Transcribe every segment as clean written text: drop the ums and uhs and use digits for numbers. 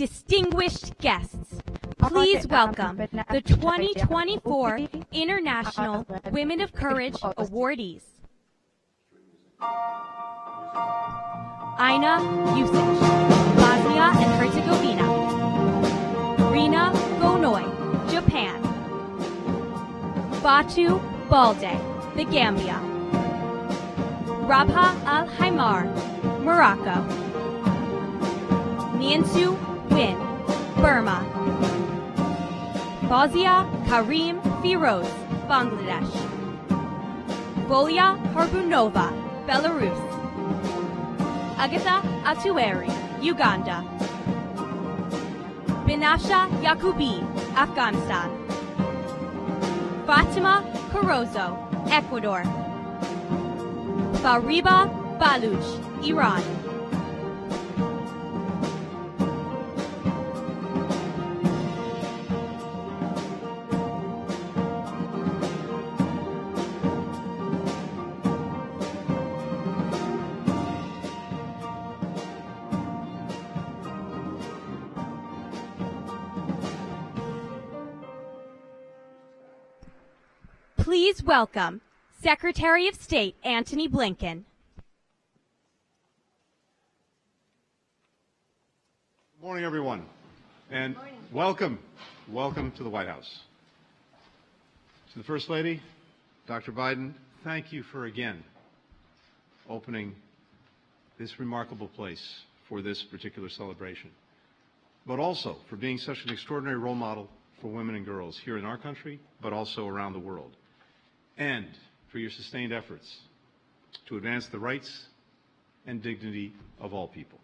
distinguished guests, please welcome the 2024 International Women of Courage awardees. Aina Jusic, Bosnia and Herzegovina. Rina Gonoy, Japan. Batu Balde, The Gambia. Rabha Al-Haimar, Morocco. Niansu Win, Burma. Fawzia Karim Firoz, Bangladesh. Volia Harbunova, Belarus. Agatha Atueri, Uganda. Binafsha Yakubi, Afghanistan. Fatima Carozzo, Ecuador. Fariba Baluch, Iran. Please welcome Secretary of State Antony Blinken. Good morning, everyone, and welcome to the White House. To the First Lady, Dr. Biden, thank you for again opening this remarkable place for this particular celebration, but also for being such an extraordinary role model for women and girls here in our country, but also around the world, and for your sustained efforts to advance the rights and dignity of all people.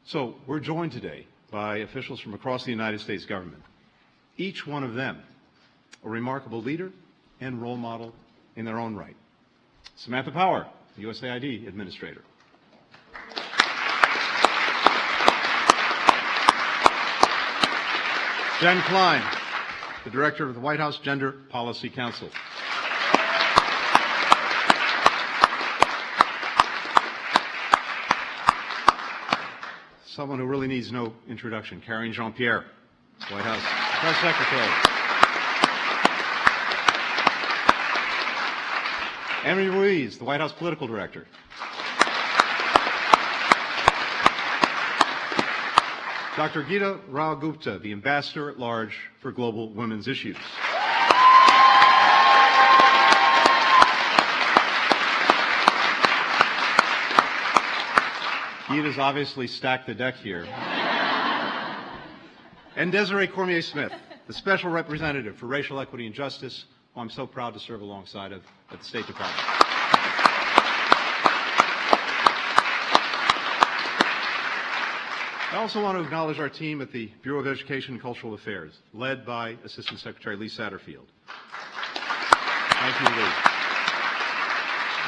So we're joined today by officials from across the United States government, each one of them a remarkable leader and role model in their own right. Samantha Power, the USAID Administrator. Jen Klein, the Director of the White House Gender Policy Council. Someone who really needs no introduction, Karine Jean-Pierre, White House Press Secretary. Emily Ruiz, the White House Political Director. Dr. Geeta Rao Gupta, the Ambassador at Large for Global Women's Issues. Geeta's obviously stacked the deck here. And Desiree Cormier-Smith, the Special Representative for Racial Equity and Justice, who I'm so proud to serve alongside of at the State Department. I also want to acknowledge our team at the Bureau of Education and Cultural Affairs, led by Assistant Secretary Lee Satterfield. Thank you, Lee.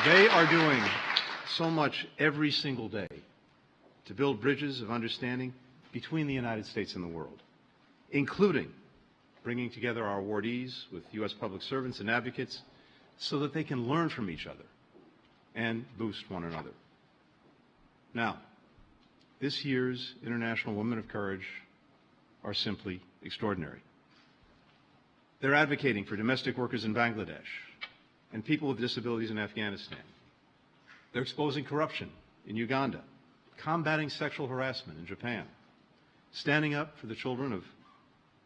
They are doing so much every single day to build bridges of understanding between the United States and the world, including bringing together our awardees with U.S. public servants and advocates so that they can learn from each other and boost one another. Now, this year's International Women of Courage are simply extraordinary. They're advocating for domestic workers in Bangladesh and people with disabilities in Afghanistan. They're exposing corruption in Uganda, combating sexual harassment in Japan, standing up for the children of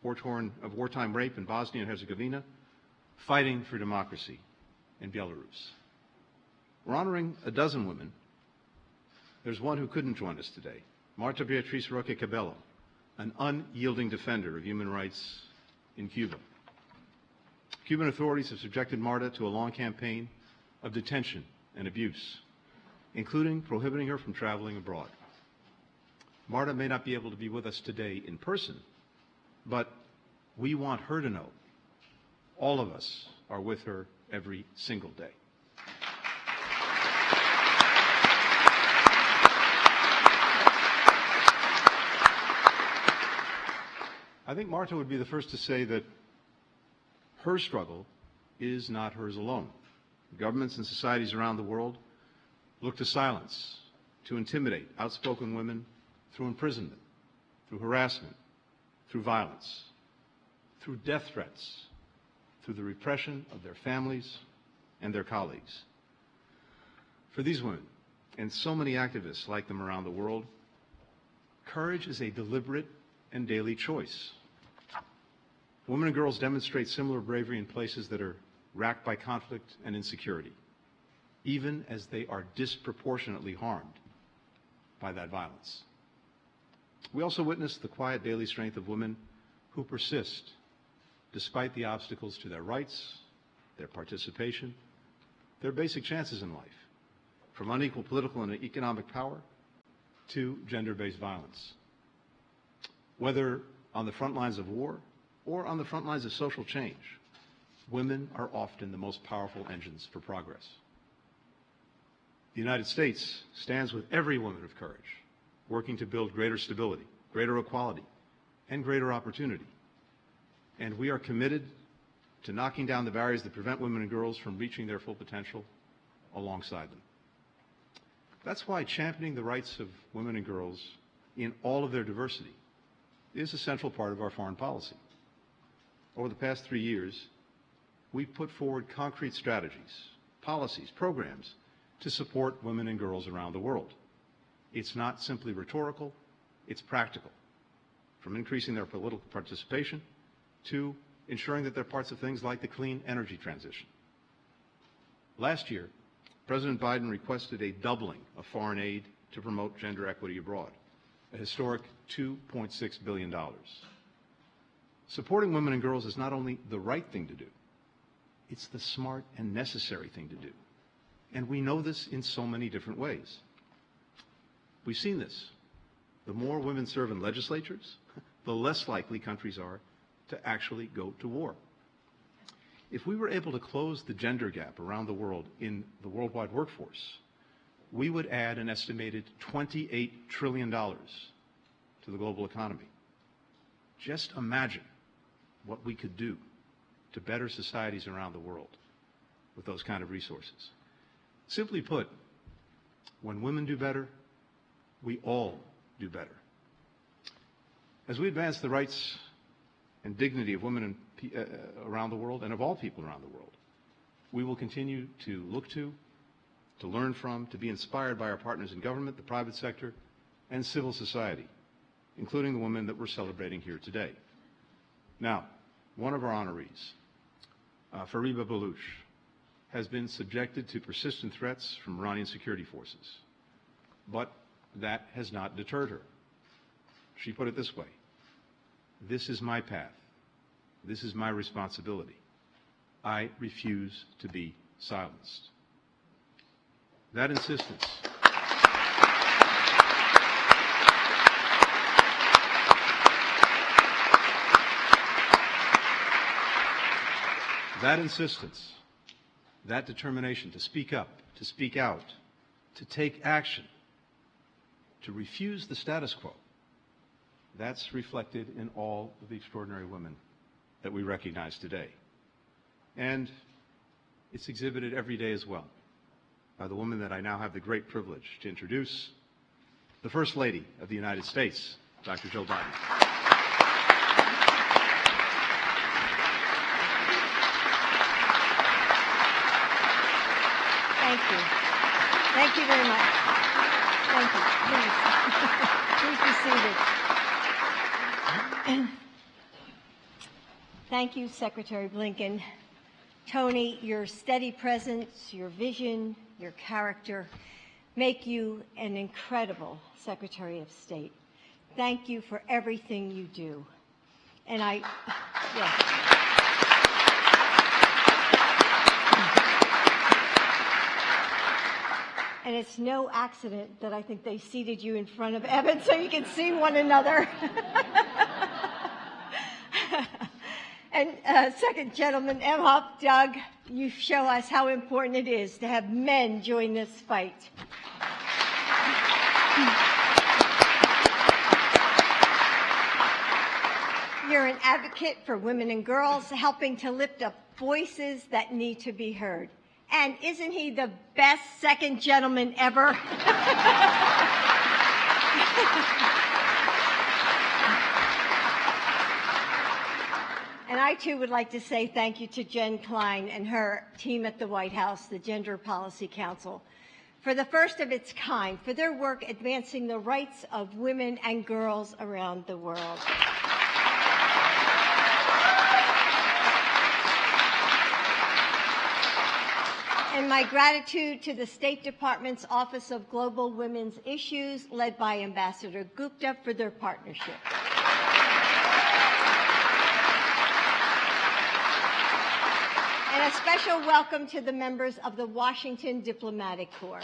wartime rape in Bosnia and Herzegovina, fighting for democracy in Belarus. We're honoring a dozen women. There's one who couldn't join us today, Marta Beatriz Roque Cabello, an unyielding defender of human rights in Cuba. Cuban authorities have subjected Marta to a long campaign of detention and abuse, including prohibiting her from traveling abroad. Marta may not be able to be with us today in person, but we want her to know all of us are with her every single day. I think Marta would be the first to say that her struggle is not hers alone. Governments and societies around the world look to silence, to intimidate outspoken women through imprisonment, through harassment, through violence, through death threats, through the repression of their families and their colleagues. For these women, and so many activists like them around the world, courage is a deliberate and daily choice. Women and girls demonstrate similar bravery in places that are racked by conflict and insecurity, even as they are disproportionately harmed by that violence. We also witness the quiet daily strength of women who persist despite the obstacles to their rights, their participation, their basic chances in life, from unequal political and economic power to gender-based violence. Whether on the front lines of war or on the front lines of social change, women are often the most powerful engines for progress. The United States stands with every woman of courage, working to build greater stability, greater equality, and greater opportunity. And we are committed to knocking down the barriers that prevent women and girls from reaching their full potential alongside them. That's why championing the rights of women and girls in all of their diversity is a central part of our foreign policy. Over the past 3 years, we've put forward concrete strategies, policies, programs to support women and girls around the world. It's not simply rhetorical, it's practical. From increasing their political participation to ensuring that they're parts of things like the clean energy transition. Last year, President Biden requested a doubling of foreign aid to promote gender equity abroad, a historic $2.6 billion. Supporting women and girls is not only the right thing to do, it's the smart and necessary thing to do. And we know this in so many different ways. We've seen this. The more women serve in legislatures, the less likely countries are to actually go to war. If we were able to close the gender gap around the world in the worldwide workforce, we would add an estimated $28 trillion to the global economy. Just imagine what we could do to better societies around the world with those kind of resources. Simply put, when women do better, we all do better. As we advance the rights and dignity of women around the world, and of all people around the world, we will continue to look to learn from, to be inspired by our partners in government, the private sector, and civil society, including the women that we're celebrating here today. Now, one of our honorees, Fariba Balouch, has been subjected to persistent threats from Iranian security forces, but that has not deterred her. She put it this way: "This is my path. This is my responsibility. I refuse to be silenced." That insistence that determination to speak up, to speak out, to take action, to refuse the status quo, that's reflected in all of the extraordinary women that we recognize today. And it's exhibited every day as well by the woman that I now have the great privilege to introduce, the First Lady of the United States, Dr. Jill Biden. Thank you. Thank you very much. Thank you. Please be seated. Thank you, Secretary Blinken. Tony, your steady presence, your vision, your character make you an incredible Secretary of State. Thank you for everything you do. And And it's no accident that I think they seated you in front of Evan so you can see one another. And second gentleman, Emhoff, Doug, you show us how important it is to have men join this fight. You're an advocate for women and girls, helping to lift up voices that need to be heard. And isn't he the best second gentleman ever? too would like to say thank you to Jen Klein and her team at the White House, the Gender Policy Council, for the first of its kind, for their work advancing the rights of women and girls around the world. And my gratitude to the State Department's Office of Global Women's Issues, led by Ambassador Gupta, for their partnership. And a special welcome to the members of the Washington Diplomatic Corps.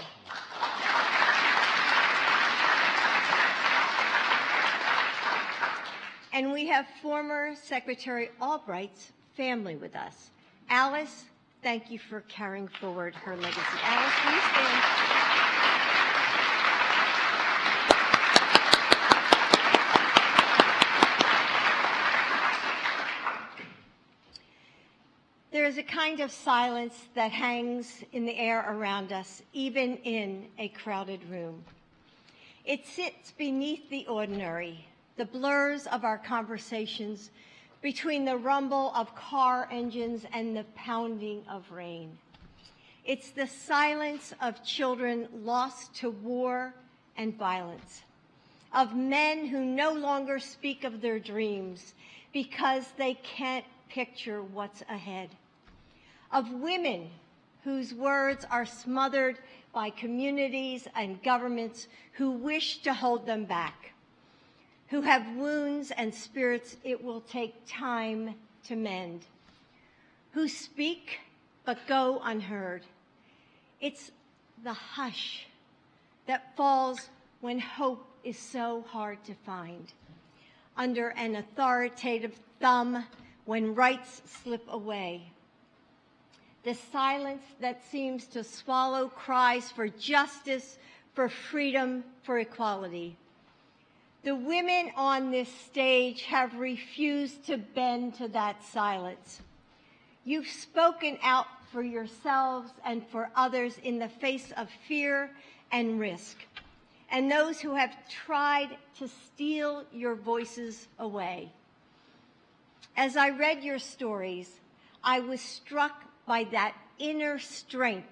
And we have former Secretary Albright's family with us. Alice, thank you for carrying forward her legacy. Alice, will you stand? There is a kind of silence that hangs in the air around us, even in a crowded room. It sits beneath the ordinary, the blurs of our conversations, between the rumble of car engines and the pounding of rain. It's the silence of children lost to war and violence, of men who no longer speak of their dreams because they can't picture what's ahead, of women whose words are smothered by communities and governments who wish to hold them back, who have wounds and spirits it will take time to mend, who speak but go unheard. It's the hush that falls when hope is so hard to find, under an authoritative thumb when rights slip away. The silence that seems to swallow cries for justice, for freedom, for equality. The women on this stage have refused to bend to that silence. You've spoken out for yourselves and for others in the face of fear and risk, and those who have tried to steal your voices away. As I read your stories, I was struck by that inner strength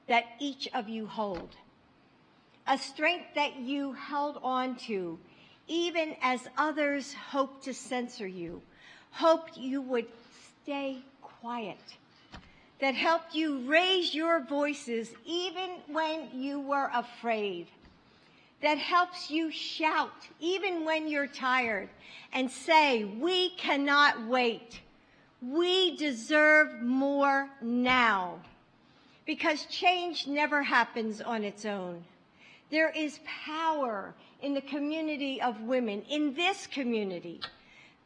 that each of you hold, a strength that you held on to even as others hoped to censor you, hoped you would stay quiet, that helped you raise your voices even when you were afraid, that helps you shout even when you're tired and say, "We cannot wait. We deserve more now." Because change never happens on its own. There is power in the community of women, in this community.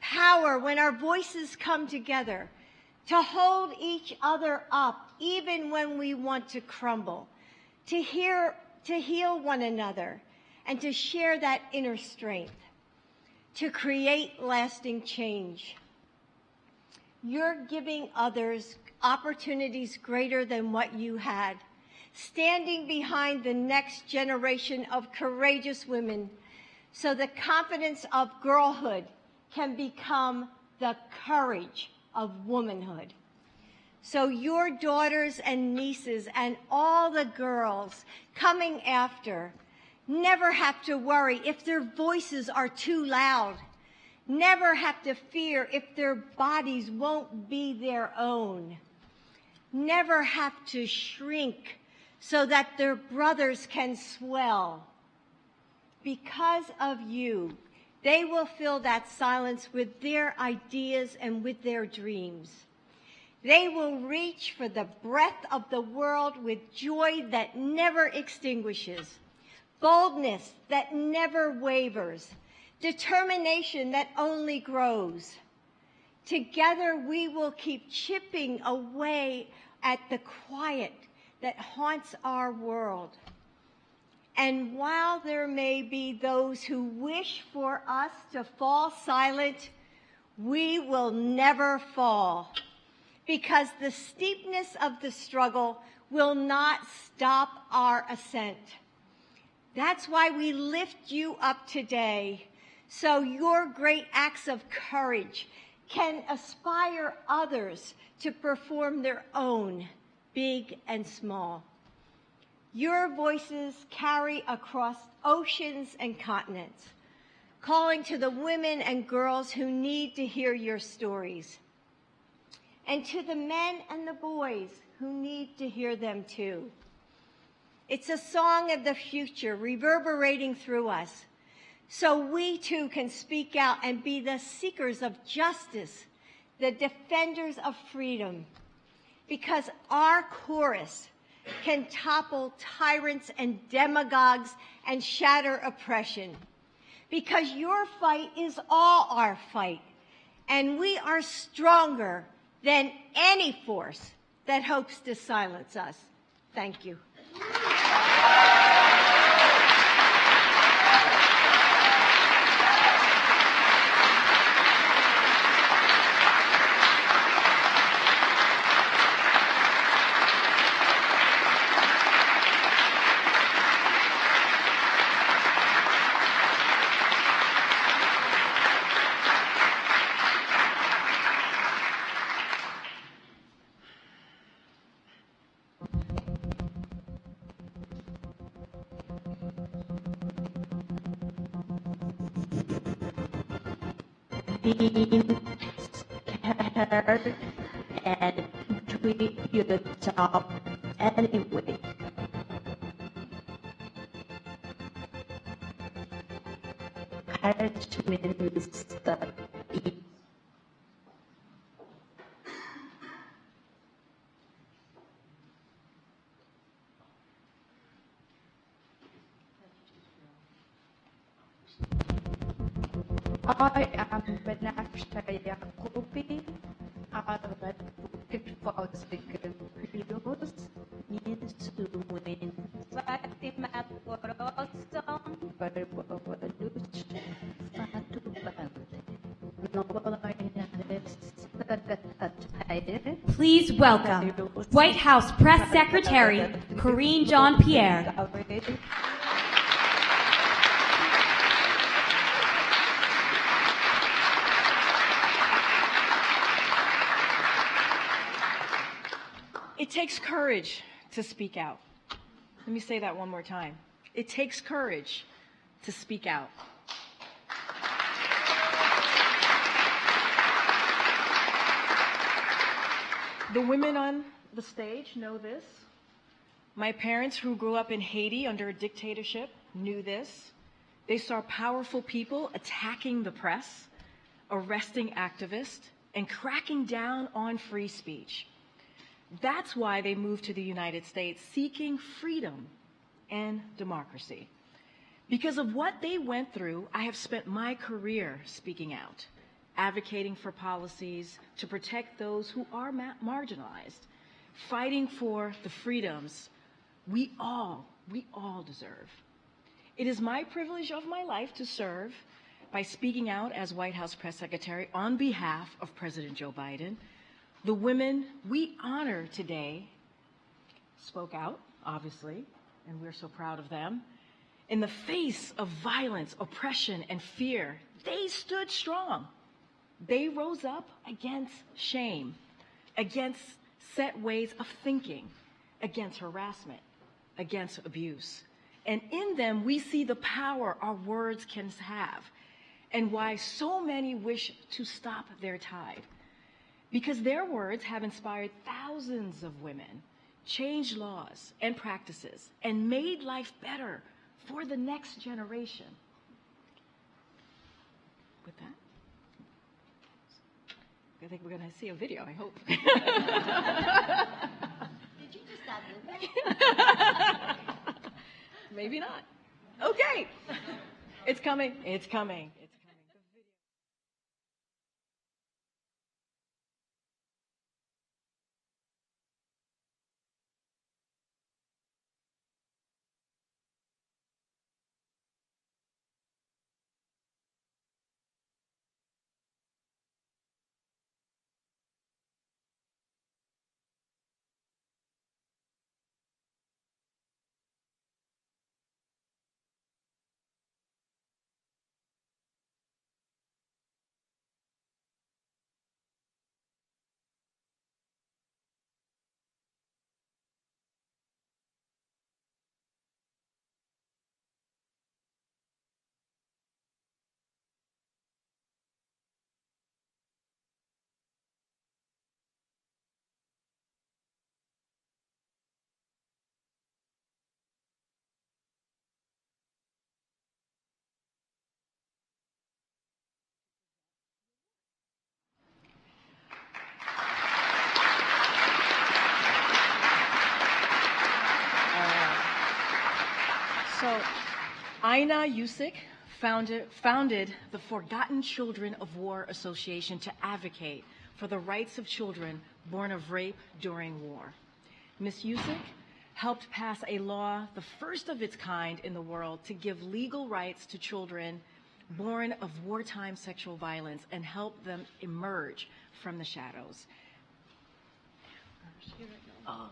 Power when our voices come together to hold each other up, even when we want to crumble, to heal one another, and to share that inner strength, to create lasting change. You're giving others opportunities greater than what you had, standing behind the next generation of courageous women so the confidence of girlhood can become the courage of womanhood. So your daughters and nieces and all the girls coming after never have to worry if their voices are too loud, never have to fear if their bodies won't be their own, never have to shrink so that their brothers can swell. Because of you, they will fill that silence with their ideas and with their dreams. They will reach for the breadth of the world with joy that never extinguishes, boldness that never wavers, determination that only grows. Together we will keep chipping away at the quiet that haunts our world. And while there may be those who wish for us to fall silent, we will never fall, because the steepness of the struggle will not stop our ascent. That's why we lift you up today, so your great acts of courage can inspire others to perform their own, big and small. Your voices carry across oceans and continents, calling to the women and girls who need to hear your stories, and to the men and the boys who need to hear them too. It's a song of the future reverberating through us, so we too can speak out and be the seekers of justice, the defenders of freedom, because our chorus can topple tyrants and demagogues and shatter oppression. Because your fight is all our fight, and we are stronger than any force that hopes to silence us. Thank you. Being scared and do your job anyway. Courage means that I am Benakshaya Yakubi. I read Bukit for Second News means to win. Fatima Korosam, Berbaluch, Satu Bangladesh. Please welcome White House Press Secretary Karine Jean-Pierre. It takes courage to speak out. Let me say that one more time. It takes courage to speak out. The women on the stage know this. My parents, who grew up in Haiti under a dictatorship, knew this. They saw powerful people attacking the press, arresting activists, and cracking down on free speech. That's why they moved to the United States, seeking freedom and democracy. Because of what they went through, I have spent my career speaking out, advocating for policies to protect those who are marginalized, fighting for the freedoms we all deserve. It is my privilege of my life to serve by speaking out as White House Press Secretary on behalf of President Joe Biden. The women we honor today spoke out, obviously, and we're so proud of them. In the face of violence, oppression, and fear, they stood strong. They rose up against shame, against set ways of thinking, against harassment, against abuse. And in them, we see the power our words can have, and why so many wish to stop their tide. Because their words have inspired thousands of women, changed laws and practices, and made life better for the next generation. With that, I think we're going to see a video, I hope. Did you just stop moving? Maybe not. Okay. It's coming. It's coming. Aina Yusik founded the Forgotten Children of War Association to advocate for the rights of children born of rape during war. Ms. Yusik helped pass a law, the first of its kind in the world, to give legal rights to children born of wartime sexual violence and help them emerge from the shadows. Oh,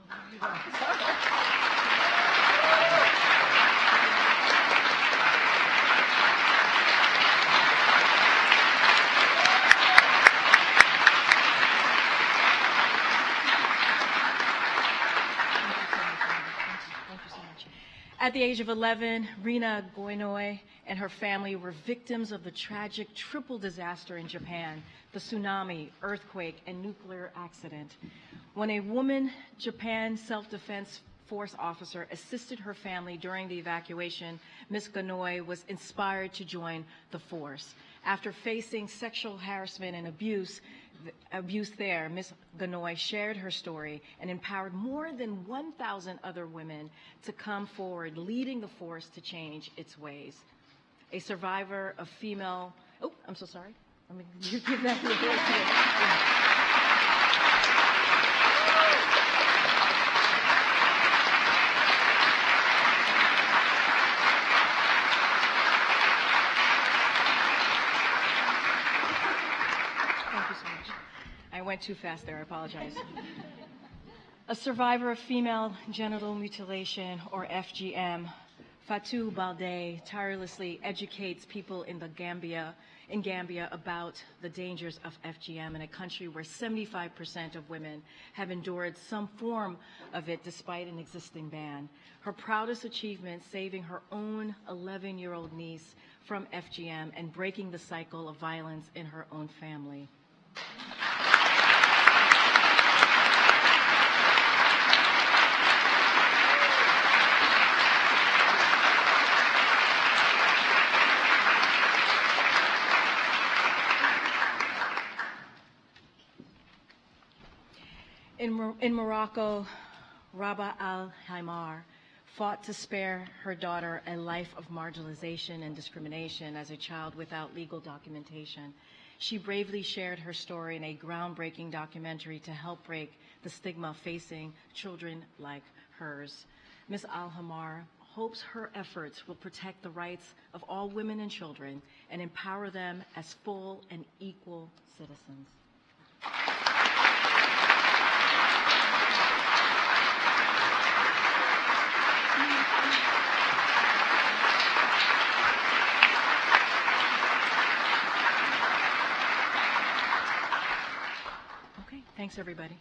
At the age of 11, Rina Goinoi and her family were victims of the tragic triple disaster in Japan, the tsunami, earthquake, and nuclear accident. When a woman Japan Self-Defense Force officer assisted her family during the evacuation, Ms. Goinoi was inspired to join the force. After facing sexual harassment and abuse there, Ms. Goinoi shared her story and empowered more than 1,000 other women to come forward, leading the force to change its ways. A survivor of female, oh, I'm so sorry. Let me give that to you. Went too fast there, I apologize. A survivor of female genital mutilation, or FGM, Fatou Balde tirelessly educates people in Gambia about the dangers of FGM in a country where 75% of women have endured some form of it despite an existing ban. Her proudest achievement, saving her own 11-year-old niece from FGM and breaking the cycle of violence in her own family. In Morocco, Rabah al-Haimar fought to spare her daughter a life of marginalization and discrimination as a child without legal documentation. She bravely shared her story in a groundbreaking documentary to help break the stigma facing children like hers. Ms. al-Haimar hopes her efforts will protect the rights of all women and children and empower them as full and equal citizens. Thanks, everybody.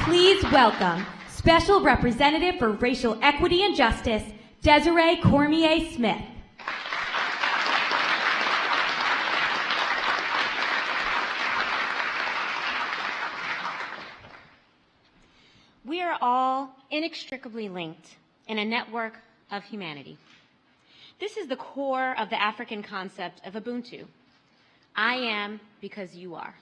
Please welcome Special Representative for Racial Equity and Justice, Desiree Cormier-Smith. We are all inextricably linked in a network of humanity. This is the core of the African concept of Ubuntu. I am because you are.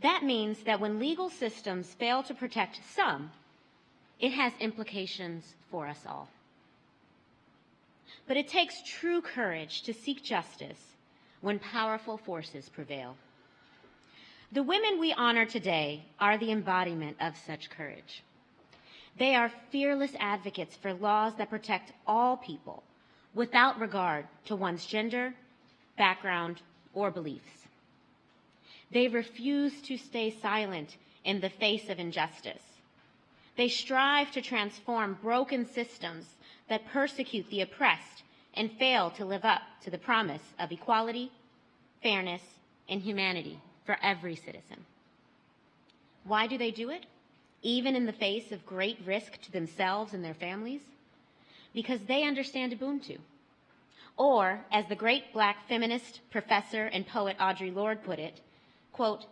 That means that when legal systems fail to protect some, it has implications for us all. But it takes true courage to seek justice when powerful forces prevail. The women we honor today are the embodiment of such courage. They are fearless advocates for laws that protect all people, without regard to one's gender, background, or beliefs. They refuse to stay silent in the face of injustice. They strive to transform broken systems that persecute the oppressed and fail to live up to the promise of equality, fairness, and humanity for every citizen. Why do they do it, even in the face of great risk to themselves and their families? Because they understand Ubuntu. Or, as the great Black feminist, professor, and poet Audre Lorde put it, quote,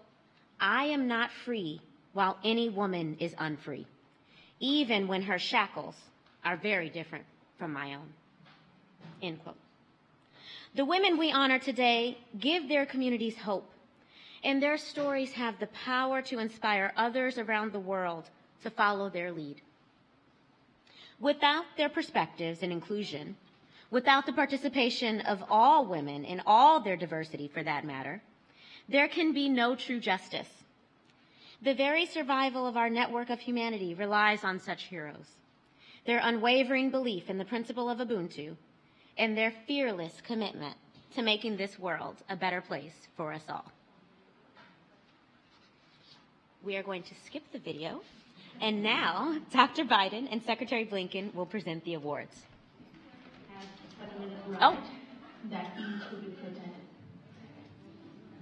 I am not free while any woman is unfree, even when her shackles are very different from my own, end quote. The women we honor today give their communities hope and their stories have the power to inspire others around the world to follow their lead. Without their perspectives and inclusion, without the participation of all women in all their diversity for that matter, there can be no true justice. The very survival of our network of humanity relies on such heroes, their unwavering belief in the principle of Ubuntu, and their fearless commitment to making this world a better place for us all. We are going to skip the video, and now Dr. Biden and Secretary Blinken will present the awards. Oh, that is to be protected.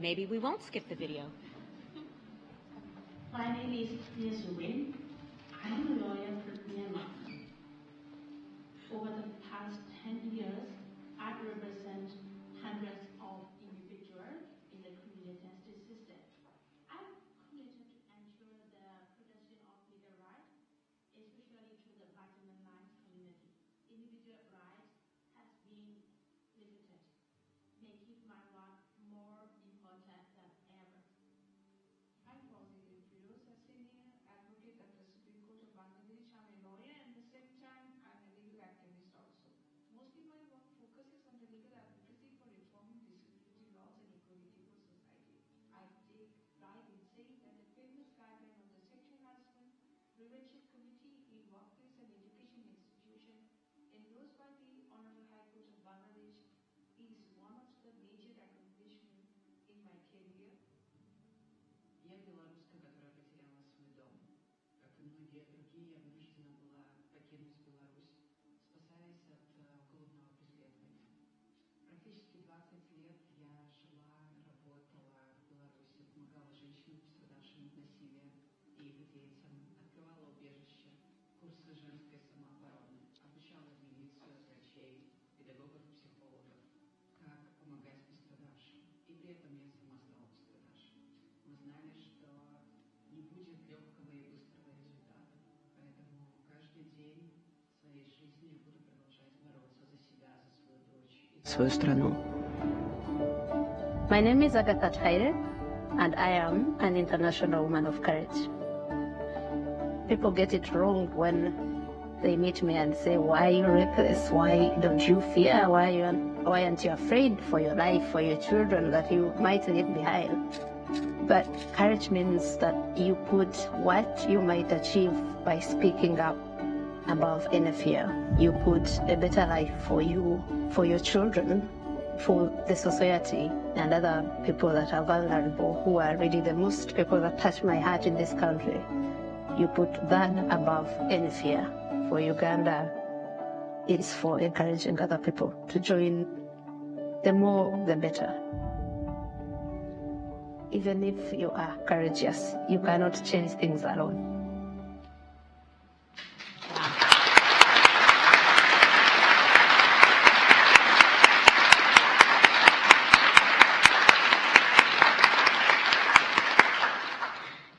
Maybe we won't skip the video. My name is Win. I'm a lawyer from Myanmar. Over the past 10 years, I've represented hundreds of individuals in the criminal justice system. I'm committed to ensure the protection of legal rights, especially to the marginalized community. Individual rights has been limited, making my work more important than ever. I'm Positive Firoz, a senior advocate at the Supreme Court of Bangladesh. I'm a lawyer and at the same time I'm a legal activist also. Mostly my work focuses on the legal advocacy for reforming disability laws and equality for society. I take pride in saying that the famous guideline of the Sexual Harassment Prevention Committee in Workplace and Education Institution endorsed by the Honorable High Court of Bangladesh is one of the major accomplishments in my career. Я белоруска, которая потеряла свой дом. Как и многие другие, я вынуждена была покинуть Беларусь, спасаясь от уголовного преследования. Практически 20 лет я жила, работала в Беларуси, помогала женщинам, пострадавшим от насилия, и их детям, открывала убежища, курсы женской самообороны, обучала милицию, врачей, педагогов, психологов, как помогать пострадавшим. И при этом я сама стала пострадавшей. Мы знали, что не будет легкого и быстрого результата, поэтому каждый день своей жизни я буду продолжать бороться за себя, за свою дочь и свою страну. My name is Agatha Taire, and I am an international woman of courage. People get it wrong when they meet me and say, why are you reckless? Why don't you fear? Why aren't you afraid for your life, for your children that you might leave behind? But courage means that you put what you might achieve by speaking up above any fear. You put a better life for you, for your children, for the society and other people that are vulnerable, who are really the most people that touch my heart in this country. You put that above any fear. For Uganda, it's for encouraging other people to join. The more, the better. Even if you are courageous, you cannot change things alone.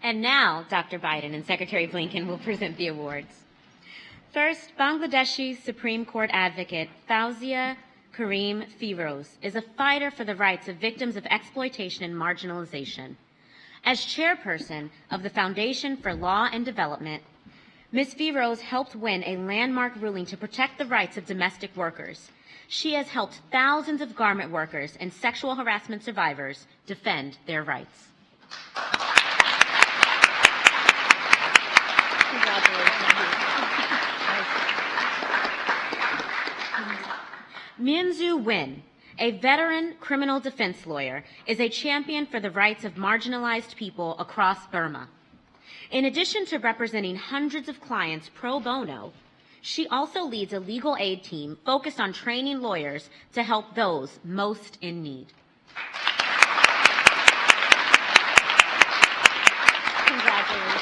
And now, Dr. Biden and Secretary Blinken will present the awards. First, Bangladeshi Supreme Court advocate Fawzia Karim Firoz is a fighter for the rights of victims of exploitation and marginalization. As chairperson of the Foundation for Law and Development, Ms. Firoz helped win a landmark ruling to protect the rights of domestic workers. She has helped thousands of garment workers and sexual harassment survivors defend their rights. Minzu Win, a veteran criminal defense lawyer, is a champion for the rights of marginalized people across Burma. In addition to representing hundreds of clients pro bono, she also leads a legal aid team focused on training lawyers to help those most in need. Congratulations.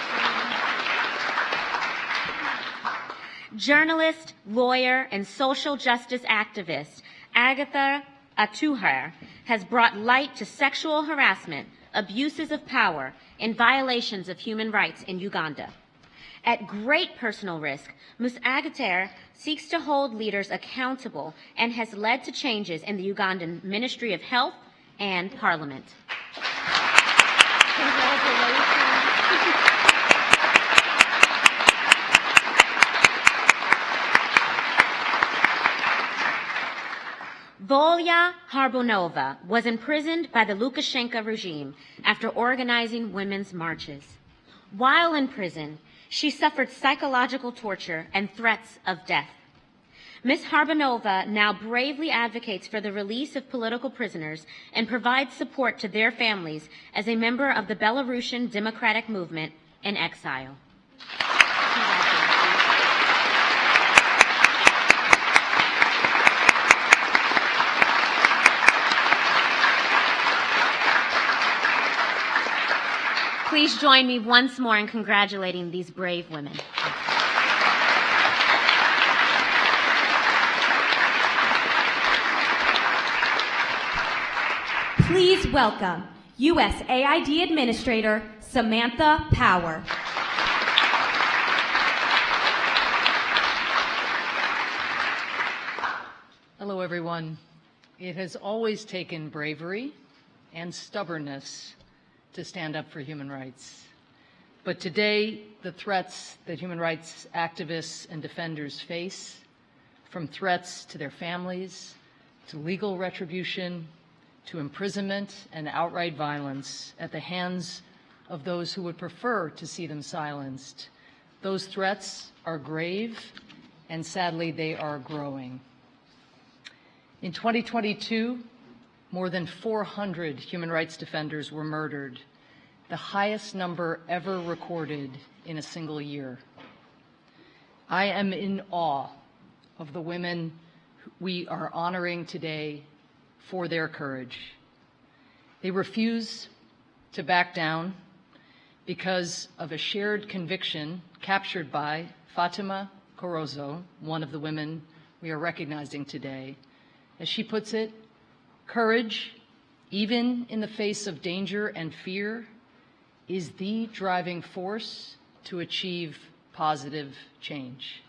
Journalist, lawyer, and social justice activist Agatha Atuhar has brought light to sexual harassment, abuses of power, and violations of human rights in Uganda. At great personal risk, Ms. Agater seeks to hold leaders accountable and has led to changes in the Ugandan Ministry of Health and Parliament. Volya Harbonova was imprisoned by the Lukashenko regime after organizing women's marches. While in prison, she suffered psychological torture and threats of death. Ms. Harbonova now bravely advocates for the release of political prisoners and provides support to their families as a member of the Belarusian Democratic Movement in exile. Please join me once more in congratulating these brave women. Please welcome USAID Administrator Samantha Power. Hello, everyone. It has always taken bravery and stubbornness to stand up for human rights. But today, the threats that human rights activists and defenders face, from threats to their families, to legal retribution, to imprisonment and outright violence at the hands of those who would prefer to see them silenced, those threats are grave, and sadly, they are growing. In 2022, more than 400 human rights defenders were murdered, the highest number ever recorded in a single year. I am in awe of the women we are honoring today for their courage. They refuse to back down because of a shared conviction captured by Fatima Corozo, one of the women we are recognizing today. As she puts it, courage, even in the face of danger and fear, is the driving force to achieve positive change.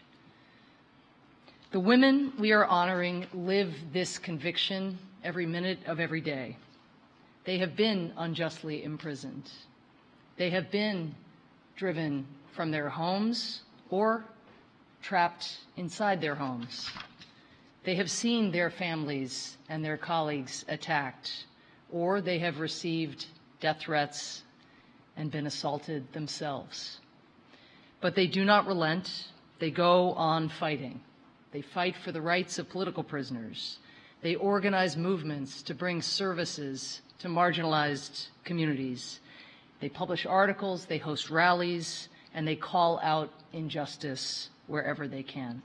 The women we are honoring live this conviction every minute of every day. They have been unjustly imprisoned. They have been driven from their homes or trapped inside their homes. They have seen their families and their colleagues attacked, or they have received death threats and been assaulted themselves. But they do not relent. They go on fighting. They fight for the rights of political prisoners. They organize movements to bring services to marginalized communities. They publish articles, they host rallies, and they call out injustice wherever they can.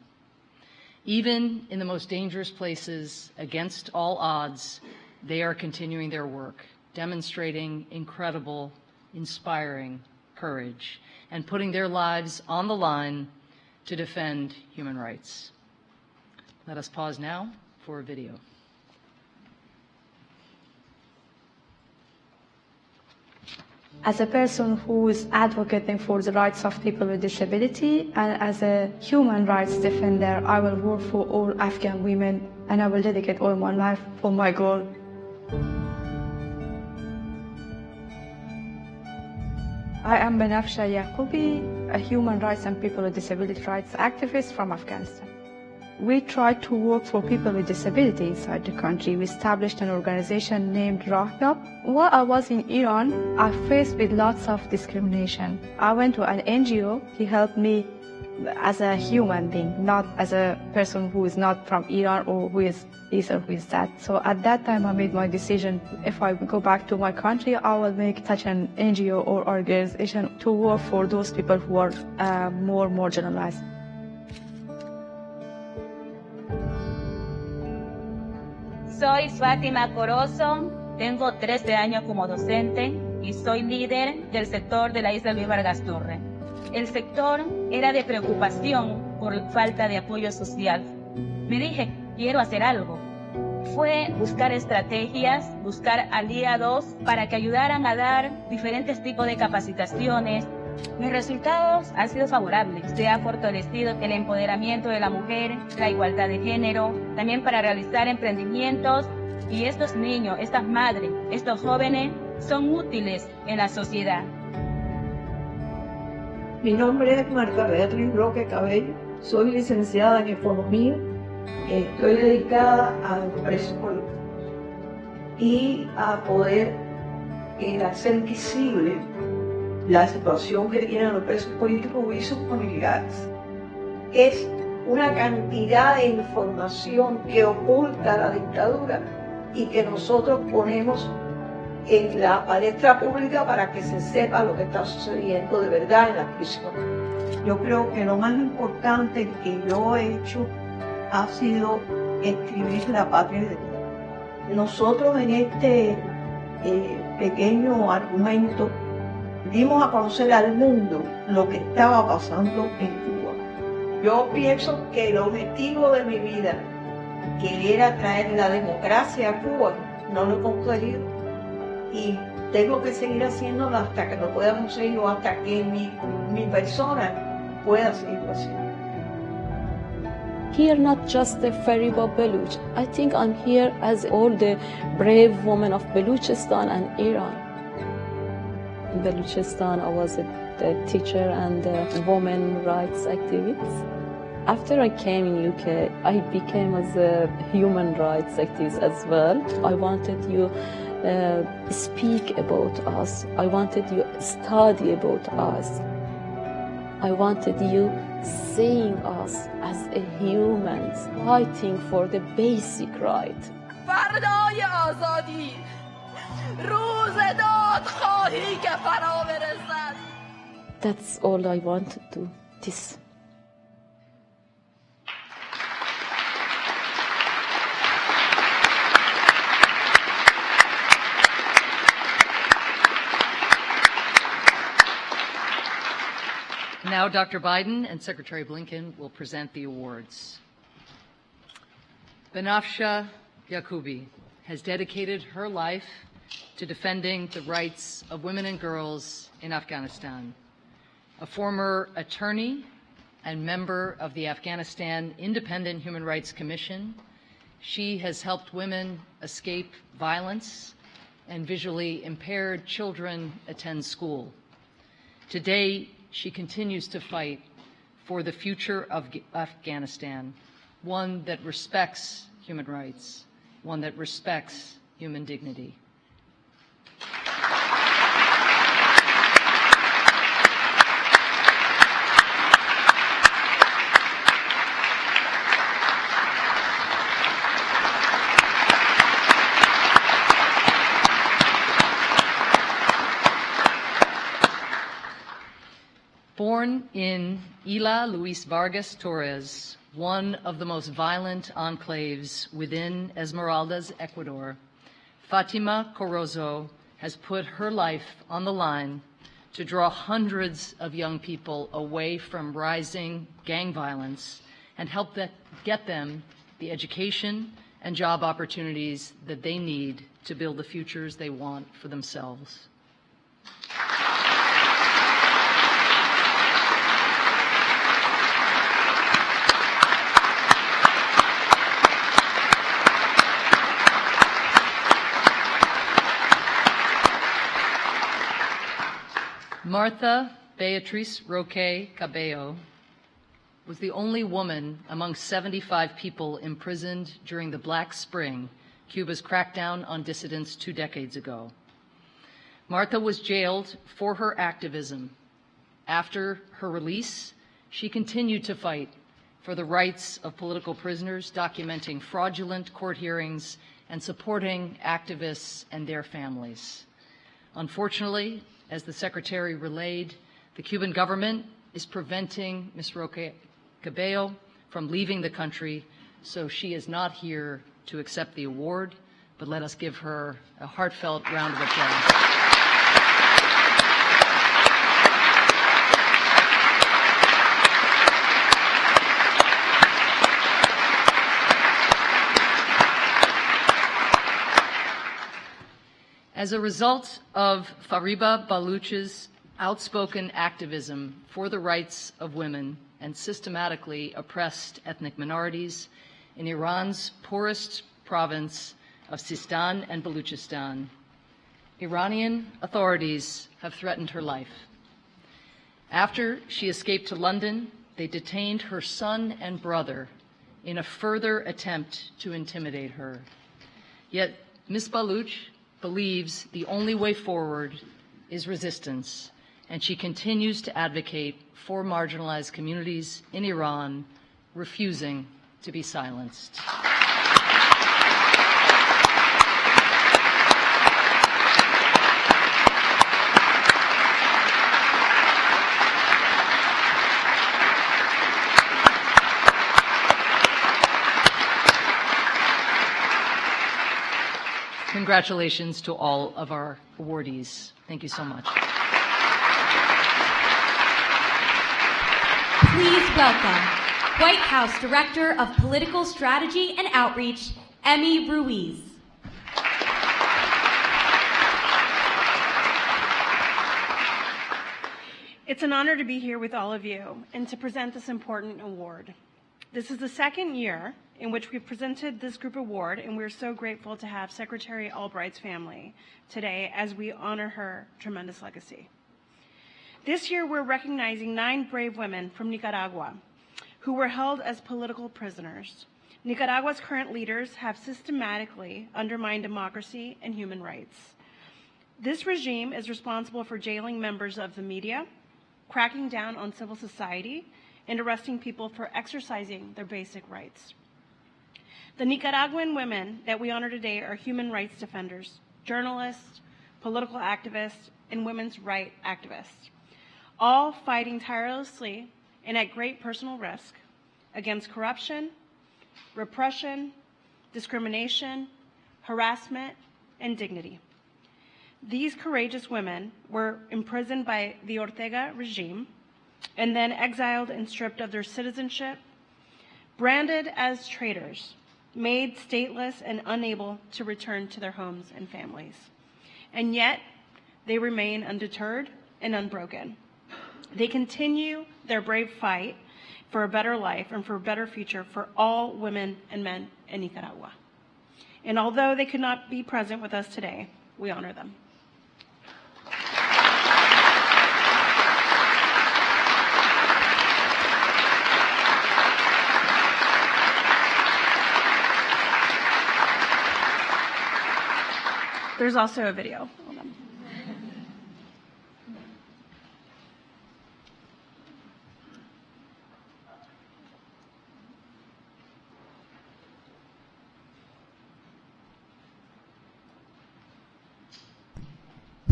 Even in the most dangerous places, against all odds, they are continuing their work, demonstrating incredible, inspiring courage, and putting their lives on the line to defend human rights. Let us pause now for a video. As a person who is advocating for the rights of people with disability and as a human rights defender, I will work for all Afghan women and I will dedicate all my life for my goal. I am Banafsha Yaqubi, a human rights and people with disability rights activist from Afghanistan. We tried to work for people with disability inside the country. We established an organization named Rahyab. While I was in Iran, I faced with lots of discrimination. I went to an NGO. He helped me as a human being, not as a person who is not from Iran or who is this or who is that. So at that time, I made my decision. If I go back to my country, I will make such an NGO or organization to work for those people who are more marginalized. Soy Fátima Corozo, tengo 13 años como docente y soy líder del sector de la isla Luis Vargas Torre. El sector era de preocupación por falta de apoyo social. Me dije, quiero hacer algo. Fue buscar estrategias, buscar aliados para que ayudaran a dar diferentes tipos de capacitaciones. Mis resultados han sido favorables. Se ha fortalecido el empoderamiento de la mujer, la igualdad de género, también para realizar emprendimientos y estos niños, estas madres, estos jóvenes son útiles en la sociedad. Mi nombre es Marta Beatriz Roque Cabello, soy licenciada en Economía, estoy dedicada al preso político y a poder hacer visible la situación que tienen los presos políticos y sus familiares. Es una cantidad de información que oculta la dictadura y que nosotros ponemos en la palestra pública para que se sepa lo que está sucediendo de verdad en las prisiones. Yo creo que lo más importante que yo he hecho ha sido escribir La Patria de Dios. Nosotros en este pequeño argumento dimos a conocer al mundo lo que estaba pasando en Cuba. Yo pienso que el objetivo de mi vida, que era traer la democracia a Cuba, no lo he conseguido y tengo que seguir haciéndolo hasta que lo pueda conseguir o hasta que mi persona pueda seguirlo haciendo. Here not just the Fariba Baluch. I think I'm here as all the brave women of Baluchistan and Iran. In Baluchistan, I was a teacher and a women rights activist. After I came in UK, I became as a human rights activist as well. I wanted you speak about us. I wanted you study about us. I wanted you seeing us as a humans fighting for the basic right. فردای آزادی روز دادخواهی که فرا برسد. That's all I wanted to do. This. Now, Dr. Biden and Secretary Blinken will present the awards. Banafsha Yacoubi has dedicated her life to defending the rights of women and girls in Afghanistan. A former attorney and member of the Afghanistan Independent Human Rights Commission, she has helped women escape violence and visually impaired children attend school. Today, she continues to fight for the future of Afghanistan, one that respects human rights, one that respects human dignity. Born in Isla Luis Vargas Torres, one of the most violent enclaves within Esmeraldas, Ecuador, Fatima Corozo has put her life on the line to draw hundreds of young people away from rising gang violence and help get them the education and job opportunities that they need to build the futures they want for themselves. Marta Beatriz Roque Cabello was the only woman among 75 people imprisoned during the Black Spring, Cuba's crackdown on dissidents 2 decades ago. Marta was jailed for her activism. After her release, she continued to fight for the rights of political prisoners, documenting fraudulent court hearings and supporting activists and their families. Unfortunately, as the Secretary relayed, the Cuban government is preventing Ms. Roque Cabello from leaving the country, so she is not here to accept the award, but let us give her a heartfelt round of applause. As a result of Fariba Baluch's outspoken activism for the rights of women and systematically oppressed ethnic minorities in Iran's poorest province of Sistan and Baluchistan, Iranian authorities have threatened her life. After she escaped to London, they detained her son and brother in a further attempt to intimidate her. Yet Ms. Baluch believes the only way forward is resistance, and she continues to advocate for marginalized communities in Iran, refusing to be silenced. Congratulations to all of our awardees. Thank you so much. Please welcome White House Director of Political Strategy and Outreach, Emmy Ruiz. It's an honor to be here with all of you and to present this important award. This is the second year in which we've presented this group award, and we're so grateful to have Secretary Albright's family today as we honor her tremendous legacy. This year, we're recognizing 9 brave women from Nicaragua who were held as political prisoners. Nicaragua's current leaders have systematically undermined democracy and human rights. This regime is responsible for jailing members of the media, cracking down on civil society, and arresting people for exercising their basic rights. The Nicaraguan women that we honor today are human rights defenders, journalists, political activists, and women's rights activists, all fighting tirelessly and at great personal risk against corruption, repression, discrimination, harassment, and dignity. These courageous women were imprisoned by the Ortega regime and then exiled and stripped of their citizenship, branded as traitors, made stateless and unable to return to their homes and families. And yet, they remain undeterred and unbroken. They continue their brave fight for a better life and for a better future for all women and men in Nicaragua. And although they could not be present with us today, we honor them. There's also a video. Hold on.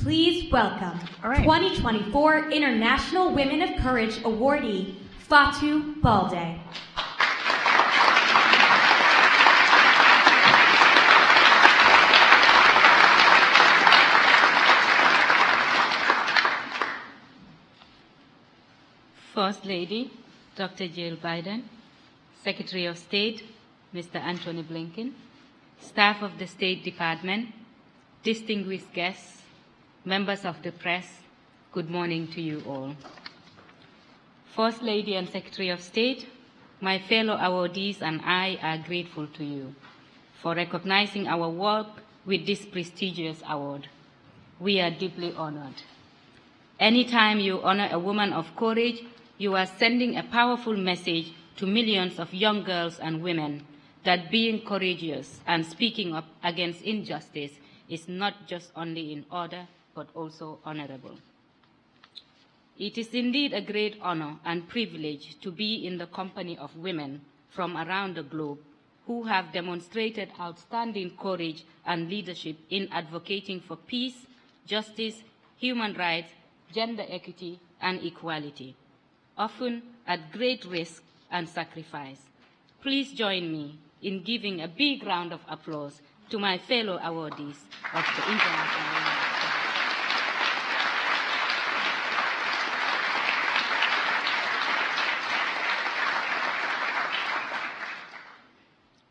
Please welcome 2024 International Women of Courage awardee, Fatou Balde. First Lady, Dr. Jill Biden, Secretary of State, Mr. Antony Blinken, staff of the State Department, distinguished guests, members of the press, good morning to you all. First Lady and Secretary of State, my fellow awardees and I are grateful to you for recognizing our work with this prestigious award. We are deeply honored. Anytime you honor a woman of courage, you are sending a powerful message to millions of young girls and women that being courageous and speaking up against injustice is not just only in order, but also honorable. It is indeed a great honor and privilege to be in the company of women from around the globe who have demonstrated outstanding courage and leadership in advocating for peace, justice, human rights, gender equity, and equality, often at great risk and sacrifice. Please join me in giving a big round of applause to my fellow awardees of the International Women of Courage.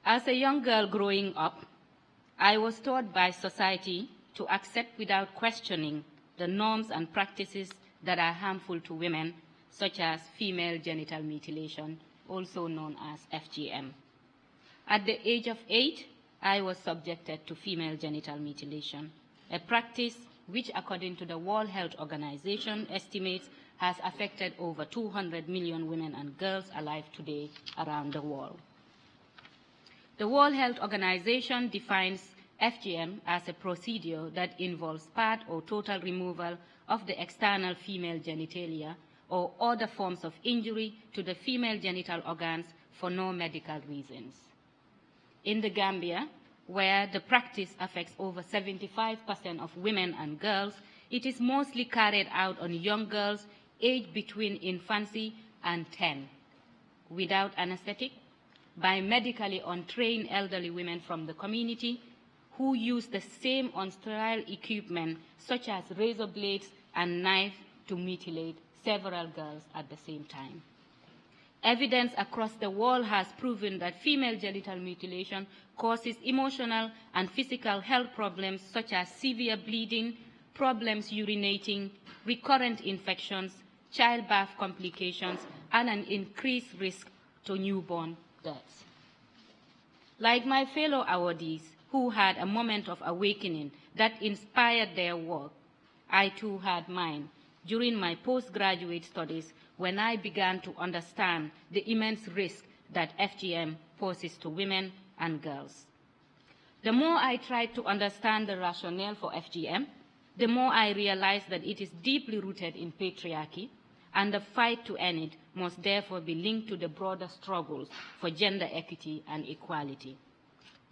As a young girl growing up, I was taught by society to accept without questioning the norms and practices that are harmful to women, such as female genital mutilation, also known as FGM. At the age of 8, I was subjected to female genital mutilation, a practice which, according to the World Health Organization estimates, has affected over 200 million women and girls alive today around the world. The World Health Organization defines FGM as a procedure that involves part or total removal of the external female genitalia or other forms of injury to the female genital organs for no medical reasons. In the Gambia, where the practice affects over 75% of women and girls, it is mostly carried out on young girls aged between infancy and 10, without anesthetic, by medically untrained elderly women from the community who use the same unsterile equipment such as razor blades and knives to mutilate several girls at the same time. Evidence across the world has proven that female genital mutilation causes emotional and physical health problems such as severe bleeding, problems urinating, recurrent infections, childbirth complications, and an increased risk to newborn deaths. Like my fellow awardees who had a moment of awakening that inspired their work, I too had mine during my postgraduate studies when I began to understand the immense risk that FGM poses to women and girls. The more I tried to understand the rationale for FGM, the more I realized that it is deeply rooted in patriarchy, and the fight to end it must therefore be linked to the broader struggles for gender equity and equality.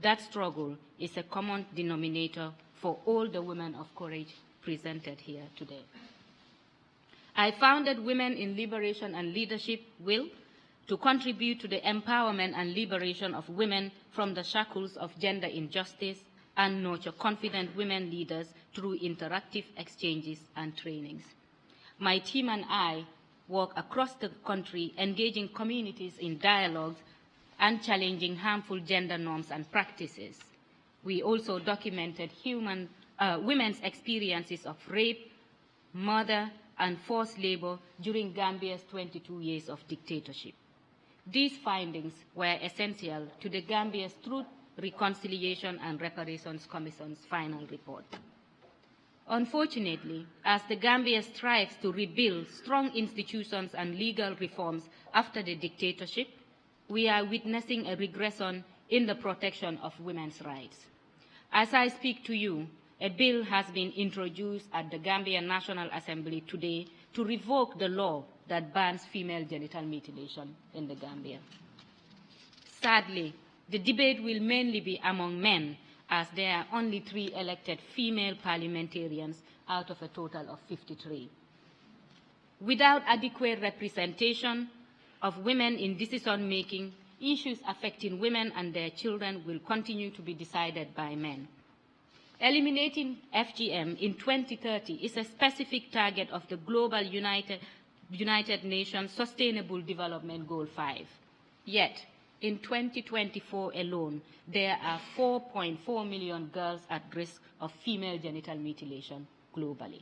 That struggle is a common denominator for all the women of courage presented here today. I founded Women in Liberation and Leadership WILL to contribute to the empowerment and liberation of women from the shackles of gender injustice and nurture confident women leaders through interactive exchanges and trainings. My team and I work across the country engaging communities in dialogues and challenging harmful gender norms and practices. We also documented women's experiences of rape, murder, and forced labor during Gambia's 22 years of dictatorship. These findings were essential to the Gambia's Truth, Reconciliation and Reparations Commission's final report. Unfortunately, as the Gambia strives to rebuild strong institutions and legal reforms after the dictatorship, we are witnessing a regression in the protection of women's rights. As I speak to you, a bill has been introduced at the Gambia National Assembly today to revoke the law that bans female genital mutilation in the Gambia. Sadly, the debate will mainly be among men, as there are only 3 elected female parliamentarians out of a total of 53. Without adequate representation of women in decision-making, issues affecting women and their children will continue to be decided by men. Eliminating FGM in 2030 is a specific target of the Global United Nations Sustainable Development Goal 5. Yet, in 2024 alone, there are 4.4 million girls at risk of female genital mutilation globally.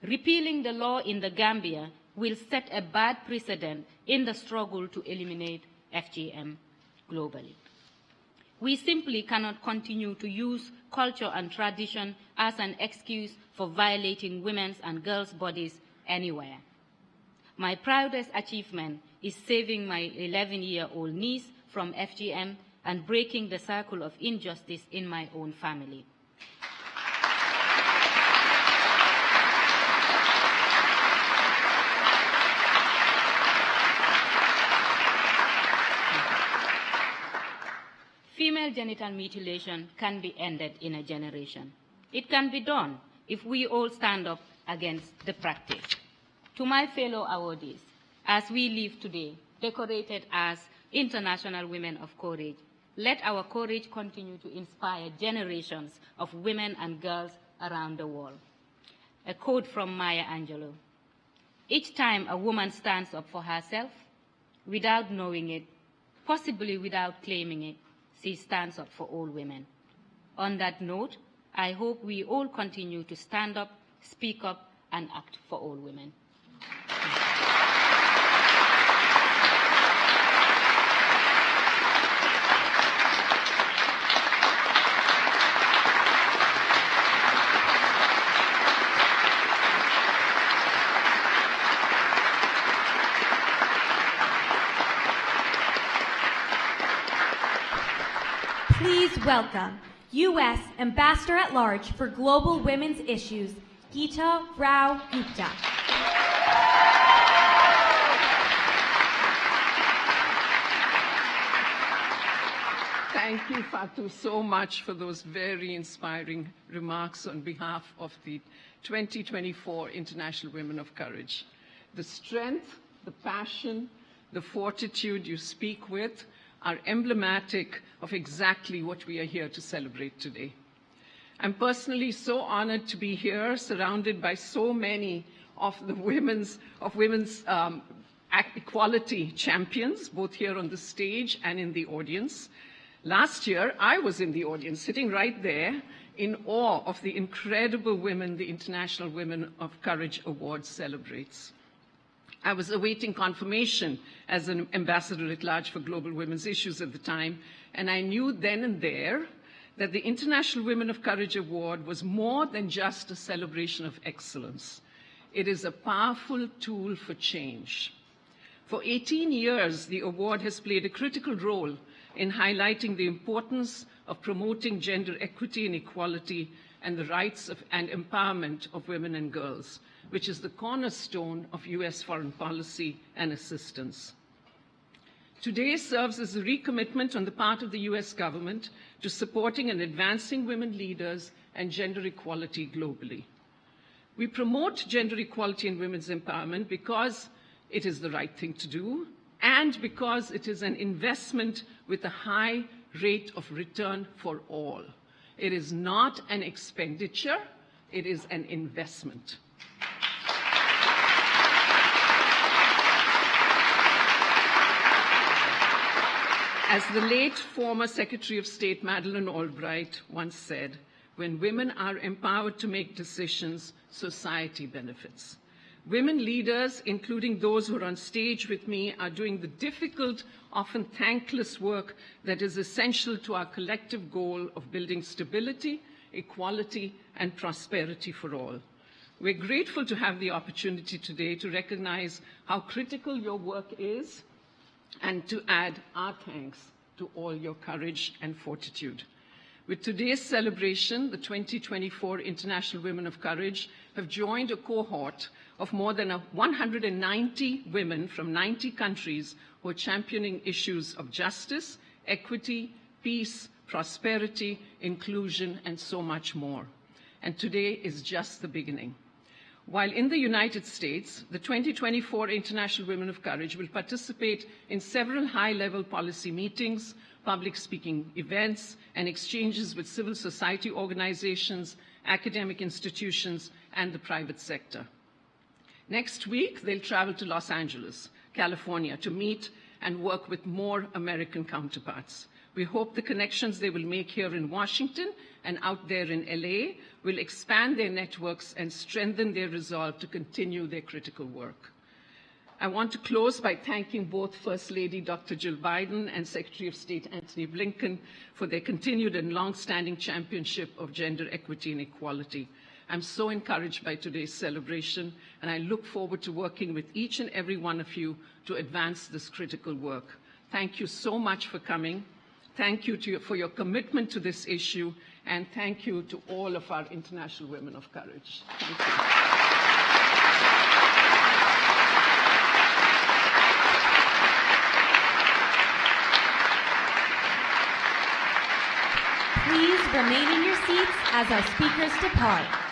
Repealing the law in the Gambia will set a bad precedent in the struggle to eliminate FGM globally. We simply cannot continue to use culture and tradition as an excuse for violating women's and girls' bodies anywhere. My proudest achievement is saving my 11-year-old niece from FGM and breaking the circle of injustice in my own family. Female genital mutilation can be ended in a generation. It can be done if we all stand up against the practice. To my fellow awardees, as we live today, decorated as International Women of Courage, let our courage continue to inspire generations of women and girls around the world. A quote from Maya Angelou: "Each time a woman stands up for herself, without knowing it, possibly without claiming it, she stands up for all women." On that note, I hope we all continue to stand up, speak up, and act for all women. Please welcome U.S. Ambassador at Large for Global Women's Issues, Geeta Rao Gupta. Thank you, Fatu, so much for those very inspiring remarks on behalf of the 2024 International Women of Courage. The strength, the passion, the fortitude you speak with are emblematic of exactly what we are here to celebrate today. I'm personally so honored to be here, surrounded by so many of the women's equality champions, both here on the stage and in the audience. Last year, I was in the audience, sitting right there, in awe of the incredible women the International Women of Courage Award celebrates. I was awaiting confirmation as an ambassador at large for global women's issues at the time, and I knew then and there that the International Women of Courage Award was more than just a celebration of excellence. It is a powerful tool for change. For 18 years, the award has played a critical role in highlighting the importance of promoting gender equity and equality and the rights and empowerment of women and girls, which is the cornerstone of U.S. foreign policy and assistance. Today serves as a recommitment on the part of the U.S. government to supporting and advancing women leaders and gender equality globally. We promote gender equality and women's empowerment because it is the right thing to do and because it is an investment with a high rate of return for all. It is not an expenditure, it is an investment. As the late former Secretary of State Madeleine Albright once said, when women are empowered to make decisions, society benefits. Women leaders, including those who are on stage with me, are doing the difficult, often thankless work that is essential to our collective goal of building stability, equality, and prosperity for all. We're grateful to have the opportunity today to recognize how critical your work is and to add our thanks to all your courage and fortitude. With today's celebration, the 2024 International Women of Courage have joined a cohort of more than 190 women from 90 countries who are championing issues of justice, equity, peace, prosperity, inclusion, and so much more. And today is just the beginning. While in the United States, the 2024 International Women of Courage will participate in several high-level policy meetings, public speaking events, and exchanges with civil society organizations, academic institutions, and the private sector. Next week, they'll travel to Los Angeles, California, to meet and work with more American counterparts. We hope the connections they will make here in Washington and out there in LA will expand their networks and strengthen their resolve to continue their critical work. I want to close by thanking both First Lady Dr. Jill Biden and Secretary of State Antony Blinken for their continued and long-standing championship of gender equity and equality. I'm so encouraged by today's celebration, and I look forward to working with each and every one of you to advance this critical work. Thank you so much for coming. Thank you for your commitment to this issue, and thank you to all of our International Women of Courage. Thank you. Please remain in your seats as our speakers depart.